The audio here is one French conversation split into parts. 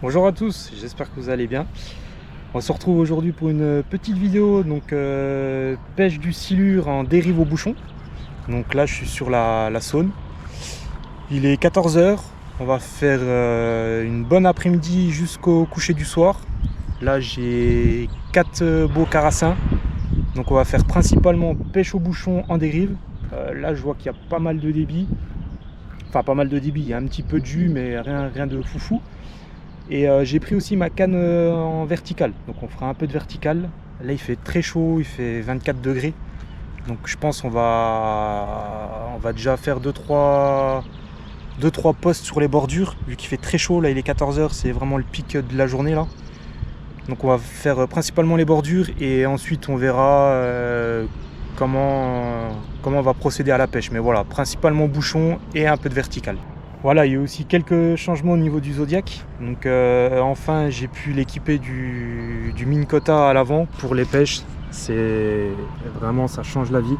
Bonjour à tous, j'espère que vous allez bien. On se retrouve aujourd'hui pour une petite vidéo, donc pêche du silure en dérive au bouchon. Donc là je suis sur la Saône. Il est 14 h, on va faire une bonne après-midi jusqu'au coucher du soir. Là j'ai 4 beaux carassins, donc on va faire principalement pêche au bouchon en dérive. Là je vois qu'il y a pas mal de débit, enfin pas mal de débit, il y a un petit peu de jus mais rien de foufou. Et j'ai pris aussi ma canne en verticale, donc on fera un peu de verticale. Là il fait très chaud, il fait 24 degrés, donc je pense on va déjà faire 2-3 postes sur les bordures, vu qu'il fait très chaud. Là il est 14 h, c'est vraiment le pic de la journée là. Donc on va faire principalement les bordures et ensuite on verra comment on va procéder à la pêche. Mais voilà, principalement bouchon et un peu de verticale. Voilà, il y a aussi quelques changements au niveau du Zodiac. Donc enfin j'ai pu l'équiper du Minn Kota à l'avant pour les pêches. C'est vraiment, ça change la vie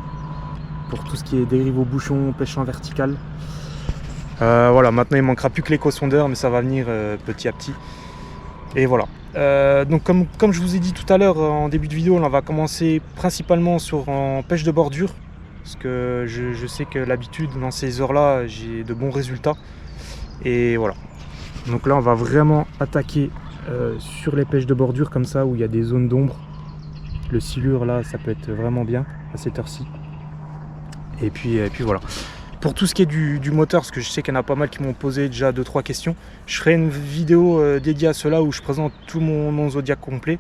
pour tout ce qui est dérive au bouchon, pêche en verticale. Voilà, maintenant il ne manquera plus que l'éco-sondeur, mais ça va venir petit à petit. Et voilà. Donc comme je vous ai dit tout à l'heure en début de vidéo, là, on va commencer principalement en pêche de bordure. Parce que je sais que l'habitude dans ces heures-là, j'ai de bons résultats. Et voilà. Donc là, on va vraiment attaquer sur les pêches de bordure comme ça, où il y a des zones d'ombre. Le silure, là, ça peut être vraiment bien à cette heure-ci. Et puis voilà. Pour tout ce qui est du moteur, parce que je sais qu'il y en a pas mal qui m'ont posé déjà 2-3 questions, je ferai une vidéo dédiée à cela où je présente tout mon Zodiac complet.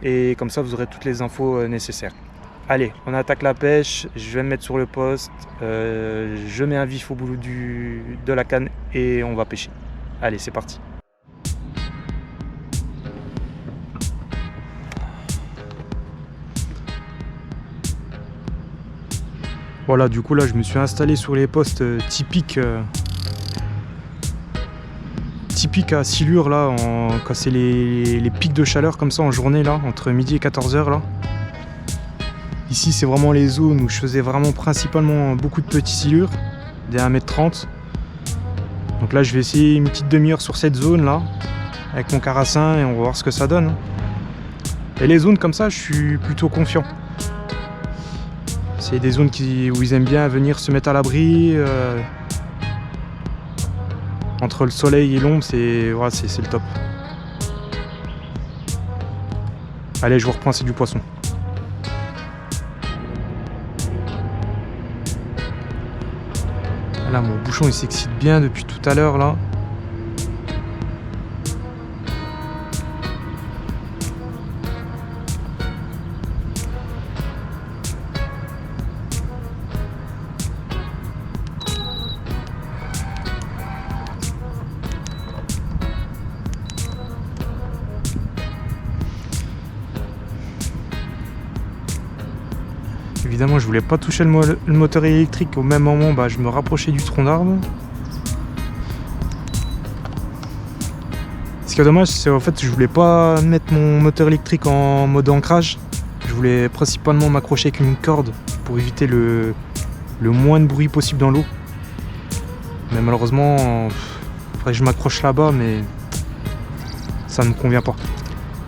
Et comme ça, vous aurez toutes les infos nécessaires. Allez, on attaque la pêche, je vais me mettre sur le poste, je mets un vif au bout de la canne et on va pêcher. Allez, c'est parti. Voilà, du coup là je me suis installé sur les postes typiques à silure là, quand c'est les pics de chaleur comme ça en journée là, entre midi et 14 h là. Ici c'est vraiment les zones où je faisais vraiment principalement beaucoup de petits silures, des 1,30 m. Donc là je vais essayer une petite demi-heure sur cette zone là, avec mon carassin, et on va voir ce que ça donne. Et les zones comme ça je suis plutôt confiant. C'est des zones où ils aiment bien venir se mettre à l'abri. Entre le soleil et l'ombre, c'est le top. Allez, je vous reprends, c'est du poisson. Là, mon bouchon il s'excite bien depuis tout à l'heure là. Évidemment, je voulais pas toucher le moteur électrique. Au même moment, je me rapprochais du tronc d'arbre. Ce qui est dommage, c'est en fait je voulais pas mettre mon moteur électrique en mode ancrage. Je voulais principalement m'accrocher avec une corde pour éviter le moins de bruit possible dans l'eau. Mais malheureusement, il faudrait que je m'accroche là-bas, mais ça ne me convient pas.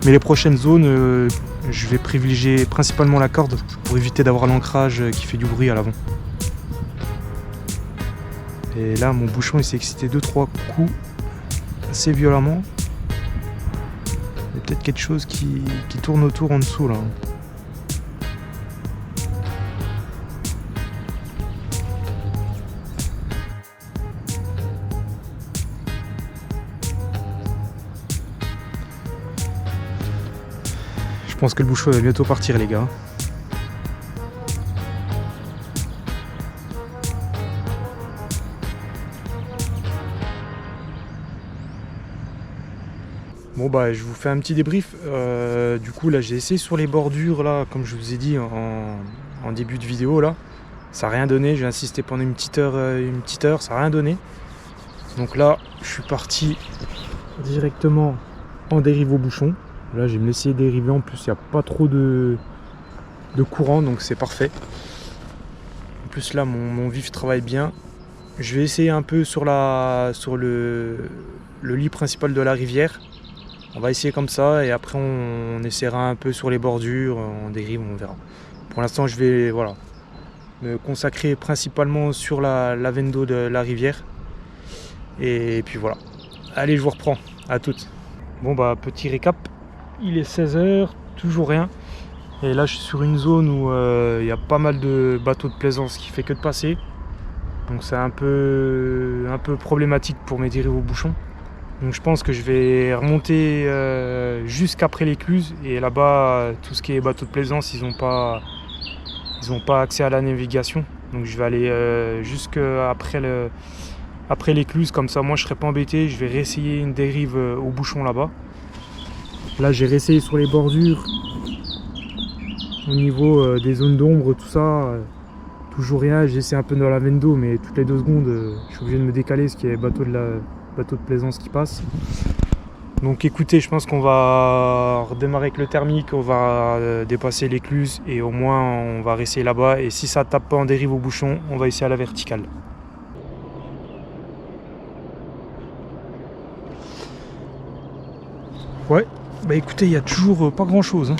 Mais les prochaines zones, je vais privilégier principalement la corde pour éviter d'avoir l'ancrage qui fait du bruit à l'avant. Et là, mon bouchon il s'est excité 2-3 coups assez violemment. Il y a peut-être quelque chose qui tourne autour en dessous là. Je pense que le bouchon va bientôt partir les gars. Bon je vous fais un petit débrief. Du coup là j'ai essayé sur les bordures là, comme je vous ai dit en début de vidéo là. Ça n'a rien donné, j'ai insisté pendant une petite heure, ça n'a rien donné. Donc là je suis parti directement en dérive au bouchon. Là je vais me laisser dériver, en plus il n'y a pas trop de courant, donc c'est parfait. En plus là mon vif travaille bien. Je vais essayer un peu sur le lit principal de la rivière. On va essayer comme ça et après on essaiera un peu sur les bordures, en dérive, on verra. Pour l'instant je vais me consacrer principalement sur la vendo de la rivière. Et puis voilà. Allez, je vous reprends. À toutes. Bon bah petit récap. Il est 16 h, toujours rien. Et là je suis sur une zone où il y a pas mal de bateaux de plaisance qui fait que de passer. Donc c'est un peu problématique pour mes dérives au bouchon. Donc je pense que je vais remonter jusqu'après l'écluse. Et là-bas, tout ce qui est bateau de plaisance, ils n'ont pas accès à la navigation. Donc je vais aller jusqu'après l'écluse. Comme ça, moi je serai pas embêté. Je vais réessayer une dérive au bouchon là-bas. Là j'ai réessayé sur les bordures. Au niveau des zones d'ombre, tout ça. Toujours rien. J'essaie un peu dans la vendo, mais toutes les 2 secondes, je suis obligé de me décaler parce qu'il y a bateau de plaisance qui passe. Donc écoutez, je pense qu'on va redémarrer avec le thermique, on va dépasser l'écluse et au moins on va réessayer là-bas. Et si ça tape pas en dérive au bouchon, on va essayer à la verticale. Ouais, bah écoutez, il y a toujours pas grand chose.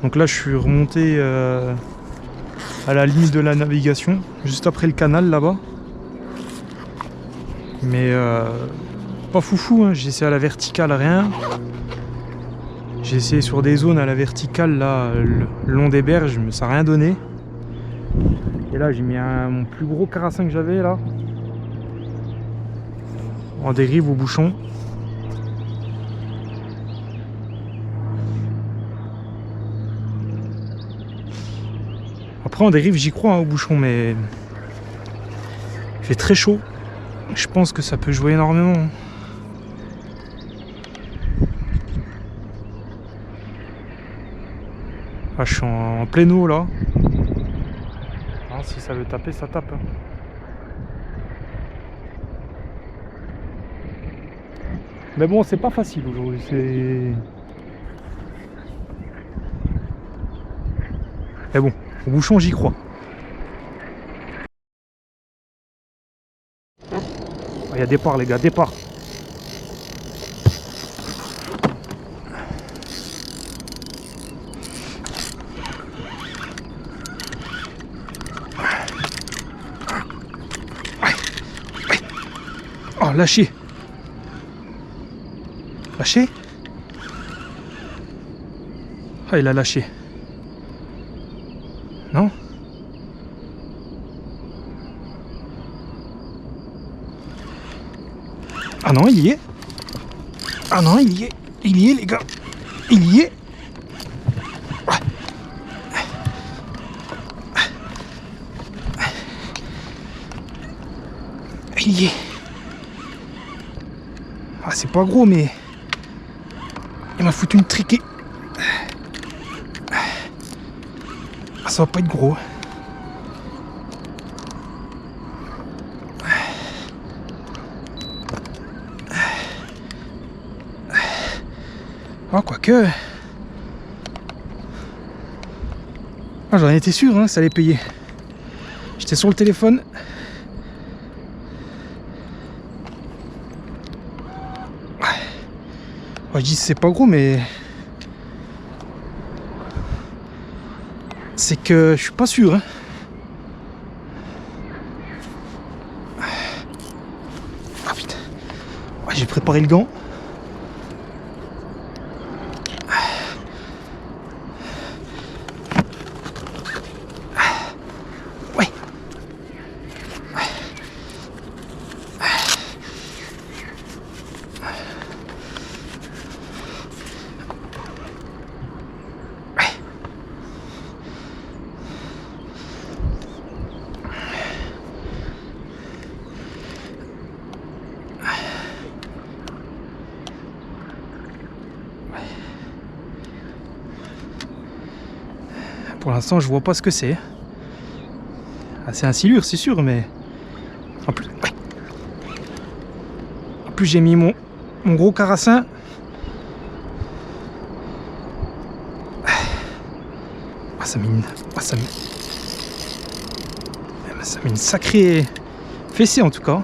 Donc là je suis remonté à la limite de la navigation, juste après le canal là-bas. Mais pas foufou, hein. J'ai essayé à la verticale, rien. J'ai essayé sur des zones à la verticale, là, le long des berges, mais ça n'a rien donné. Et là, j'ai mis mon plus gros carassin que j'avais, là, en dérive au bouchon. Après, en dérive, j'y crois, hein, au bouchon, mais il fait très chaud. Je pense que ça peut jouer énormément. Ah, je suis en pleine eau là. Ah, si ça veut taper, ça tape. Mais bon, c'est pas facile aujourd'hui. Mais bon, au bouchon, j'y crois. Il y a départ, les gars, départ. Oh, lâché. Lâché. Ah, il a lâché. Non? Ah non, il y est. Ah non, il y est. Il y est, les gars. Il y est. Il y est. Ah, c'est pas gros, mais il m'a foutu une triquée. Ah, ça va pas être gros. Ah, quoique. Ah, j'en étais sûr, hein, ça allait payer. J'étais sur le téléphone. Je dis c'est pas gros, mais c'est que je suis pas sûr, hein. Ah putain, ouais, j'ai préparé le gant. Ouais. Pour l'instant, je vois pas ce que c'est. Ah, c'est un silure, c'est sûr, mais en plus, ouais. En plus j'ai mis mon gros carassin. Ah, ça met une sacrée fessée en tout cas.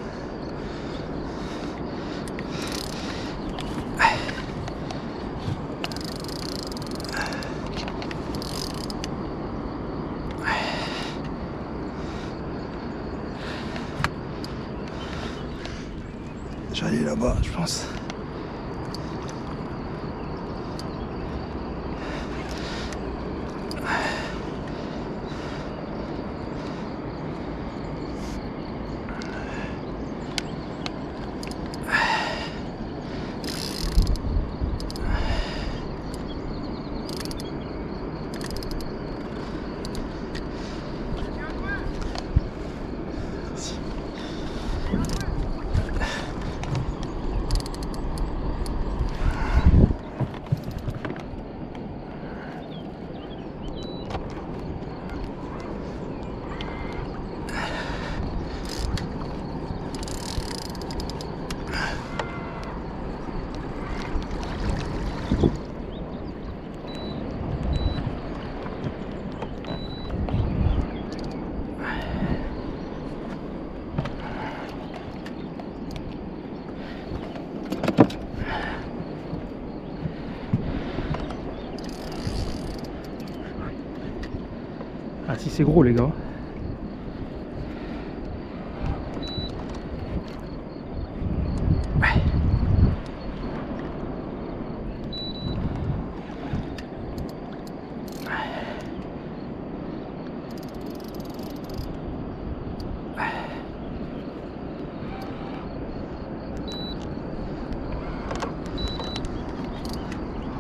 là-bas, je pense. Ah si c'est gros les gars.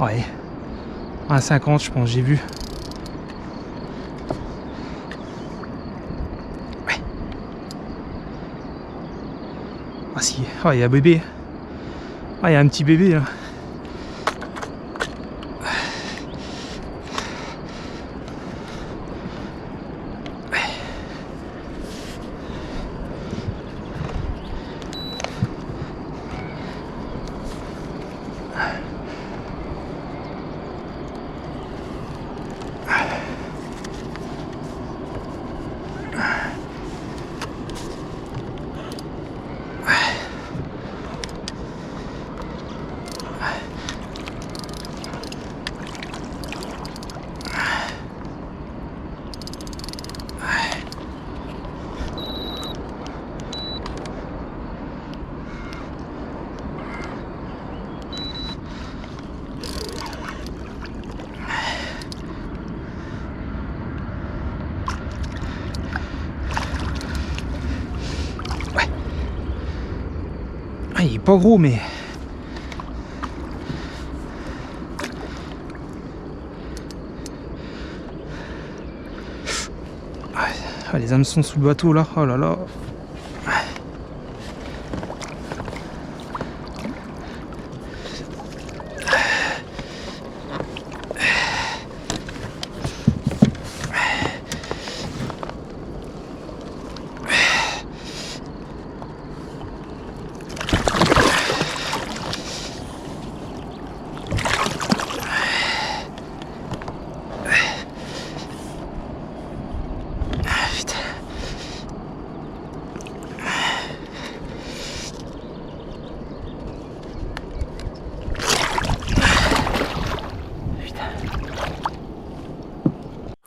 Ouais. 1,50 je pense, j'ai vu. Ouais. Ah si, ah il y a un bébé. Ah il y a un petit bébé là. Ah, il est pas gros mais... Ah, les hameçons sous le bateau là, oh là là.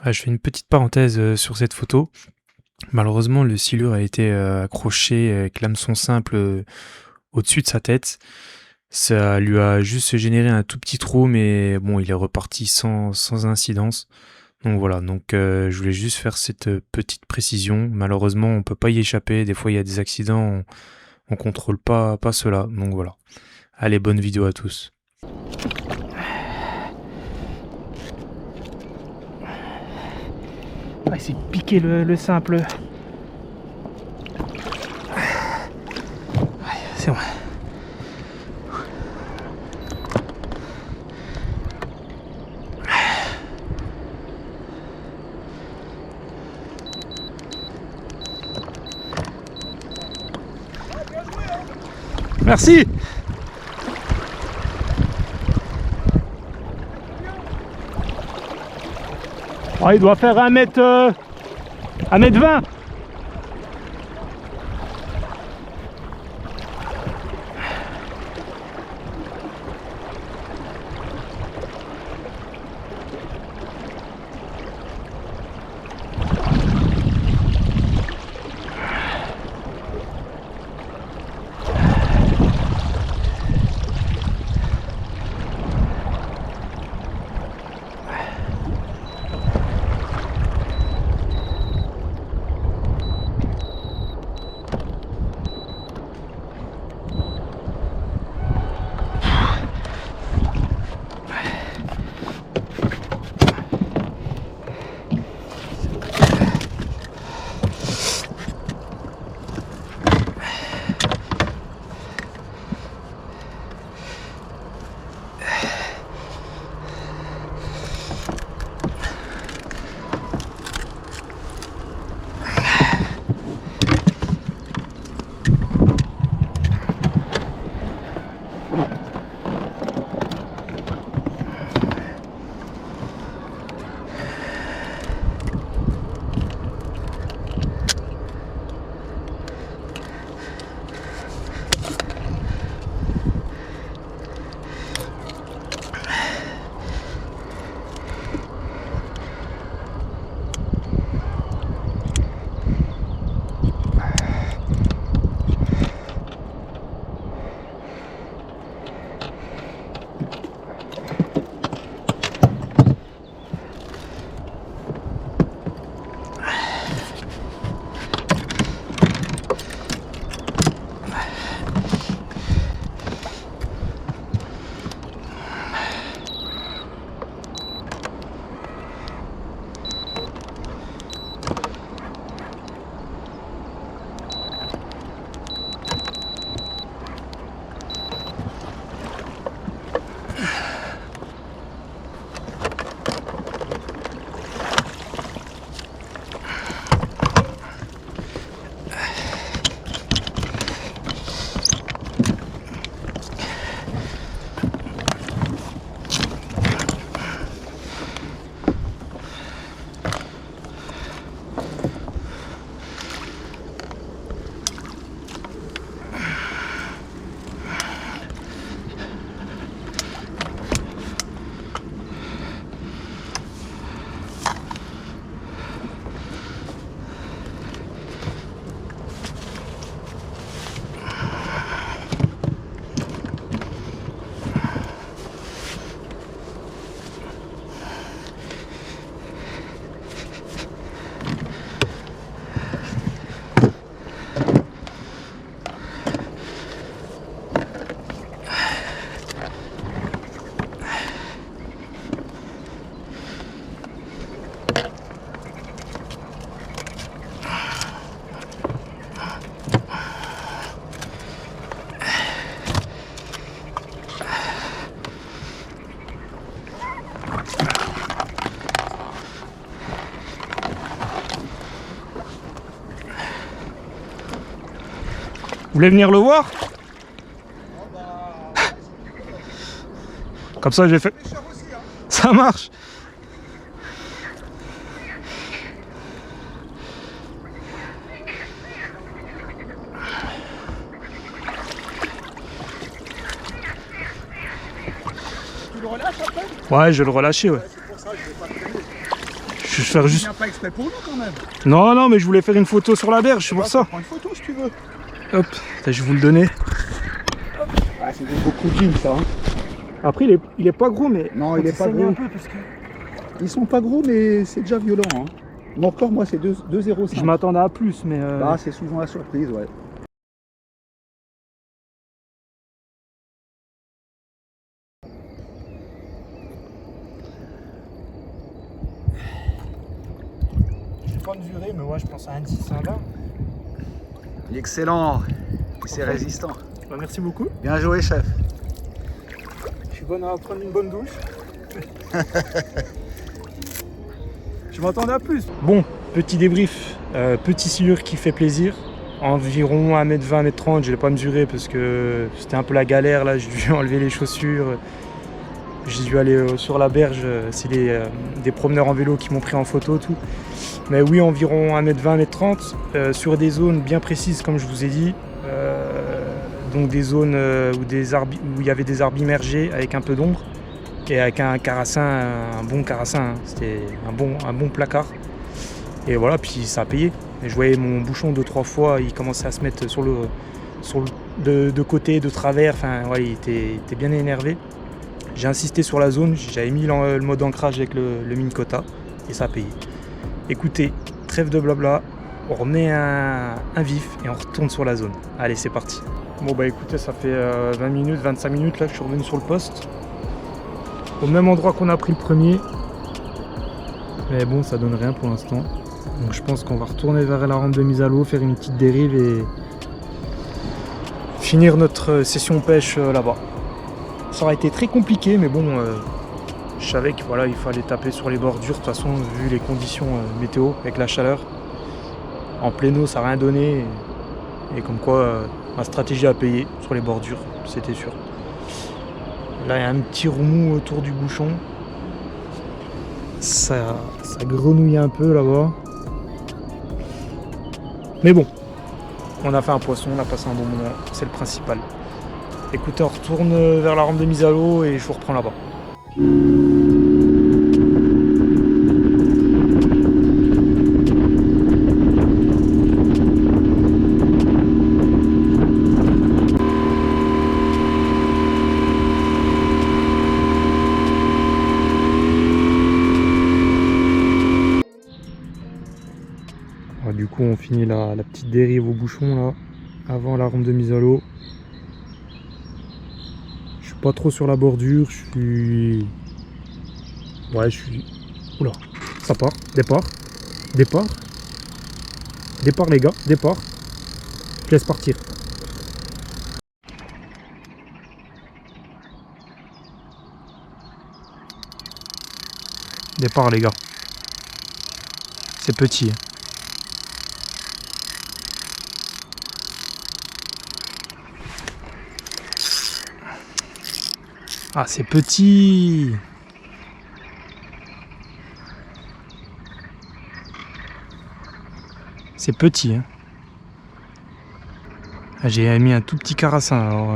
Je fais une petite parenthèse sur cette photo. Malheureusement, le silure a été accroché avec l'hameçon simple au-dessus de sa tête. Ça lui a juste généré un tout petit trou, mais bon, il est reparti sans incidence. Donc voilà, je voulais juste faire cette petite précision. Malheureusement, on peut pas y échapper. Des fois, il y a des accidents, on contrôle pas cela. Donc voilà. Allez, bonne vidéo à tous. Ah, il s'est piqué le simple. C'est bon. Merci. Oh, il doit faire 1m20. voulez venir le voir? Comme ça j'ai fait. Ça marche. Tu le relâches après? Ouais, je vais le relâcher, ouais. C'est pour ça que je vais pas te traîner. Je vais faire juste. Tu viens pas exprès pour nous quand même. Non, non, mais je voulais faire une photo sur la berge, c'est pour ça. Prends une photo si tu veux. Hop, je vais vous le donner. Ah, c'est des beaux coups de jean, ça. Hein. Après, il est pas gros, mais. Non, il est pas gros. Un peu parce que... Ils sont pas gros, mais c'est déjà violent. Hein. Mon record, moi, c'est 2,05. Je m'attendais à plus, mais. Bah, c'est souvent la surprise, ouais. Je vais pas mesurer, mais ouais, je pense à un 10, un 20. Il est excellent. C'est résistant. Bah, merci beaucoup. Bien joué, chef. Je suis bon à prendre une bonne douche. Je m'attendais à plus. Bon, petit débrief. Petit silure qui fait plaisir. Environ 1m20, 1m30. Je ne l'ai pas mesuré parce que c'était un peu la galère. Là, j'ai dû enlever les chaussures. J'ai dû aller sur la berge. C'est des promeneurs en vélo qui m'ont pris en photo, tout. Mais oui, environ 1m20, 1m30. Sur des zones bien précises, comme je vous ai dit. Donc des zones où il y avait des arbres immergés avec un peu d'ombre. Et avec un carassin, un bon carassin, hein. C'était un bon placard. Et voilà, puis ça a payé. Et je voyais mon bouchon 2-3 fois, il commençait à se mettre de côté, de travers. Enfin, ouais, il était bien énervé. J'ai insisté sur la zone, j'avais mis le mode ancrage avec le Minn Kota et ça a payé. Écoutez, trêve de blabla, on remet un vif et on retourne sur la zone. Allez, c'est parti. Bon bah écoutez, ça fait 20 minutes, 25 minutes là que je suis revenu sur le poste. Au même endroit qu'on a pris le premier. Mais bon, ça donne rien pour l'instant. Donc je pense qu'on va retourner vers la rampe de mise à l'eau, faire une petite dérive et finir notre session pêche là-bas. Ça aurait été très compliqué, mais bon, je savais qu'il voilà, il fallait taper sur les bordures. De toute façon, vu les conditions météo avec la chaleur, en plein eau, ça n'a rien donné. Et comme quoi, ma stratégie a payé sur les bordures, c'était sûr. Là, il y a un petit remous autour du bouchon. Ça grenouille un peu là-bas. Mais bon, on a fait un poisson, on a passé un bon moment, c'est le principal. Écoutez, on retourne vers la rampe de mise à l'eau et je vous reprends là-bas. Du coup, on finit la petite dérive au bouchon là, avant la rampe de mise à l'eau. Je suis pas trop sur la bordure, je suis... Ouais, je suis... Oula, ça part, départ, départ, départ les gars, départ. Je laisse partir. Départ les gars. C'est petit. Ah, c'est petit. C'est petit. Hein. Ah, j'ai mis un tout petit carassin. Alors,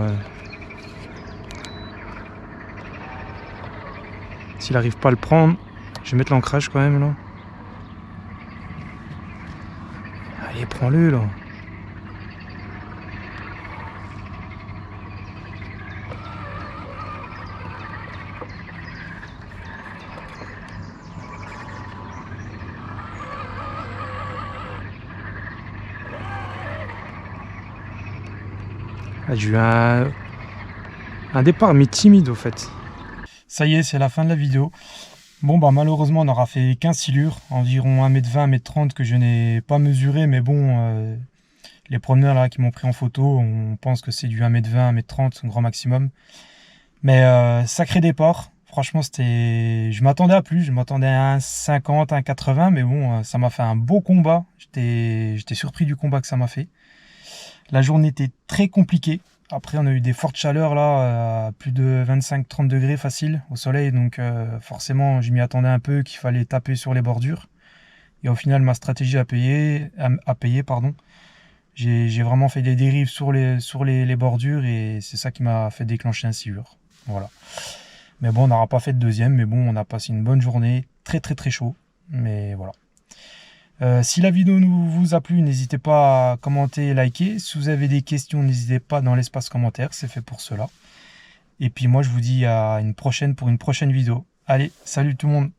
s'il n'arrive pas à le prendre, je vais mettre l'ancrage quand même là. Allez, prends-le là. J'ai eu un départ mais timide au fait. Ça y est, c'est la fin de la vidéo. Bon bah malheureusement on aura fait 15 silures, environ 1m20, 1m30 que je n'ai pas mesuré, mais bon, les promeneurs là qui m'ont pris en photo, on pense que c'est du 1m20, 1m30 grand maximum. Mais sacré départ, franchement c'était... Je m'attendais à plus, je m'attendais à un 50, un 80, mais bon, ça m'a fait un beau combat. J'étais surpris du combat que ça m'a fait. La journée était très compliquée. Après, on a eu des fortes chaleurs là, à plus de 25-30 degrés facile au soleil. Donc forcément, je m'y attendais un peu qu'il fallait taper sur les bordures. Et au final, ma stratégie a payé, pardon. J'ai vraiment fait des dérives sur les bordures et c'est ça qui m'a fait déclencher un sciure. Voilà. Mais bon, on n'aura pas fait de deuxième, mais bon, on a passé une bonne journée, très très très chaud. Mais voilà. Si la vidéo vous a plu, n'hésitez pas à commenter et liker. Si vous avez des questions, n'hésitez pas dans l'espace commentaire, c'est fait pour cela. Et puis moi, je vous dis à une prochaine pour une prochaine vidéo. Allez, salut tout le monde!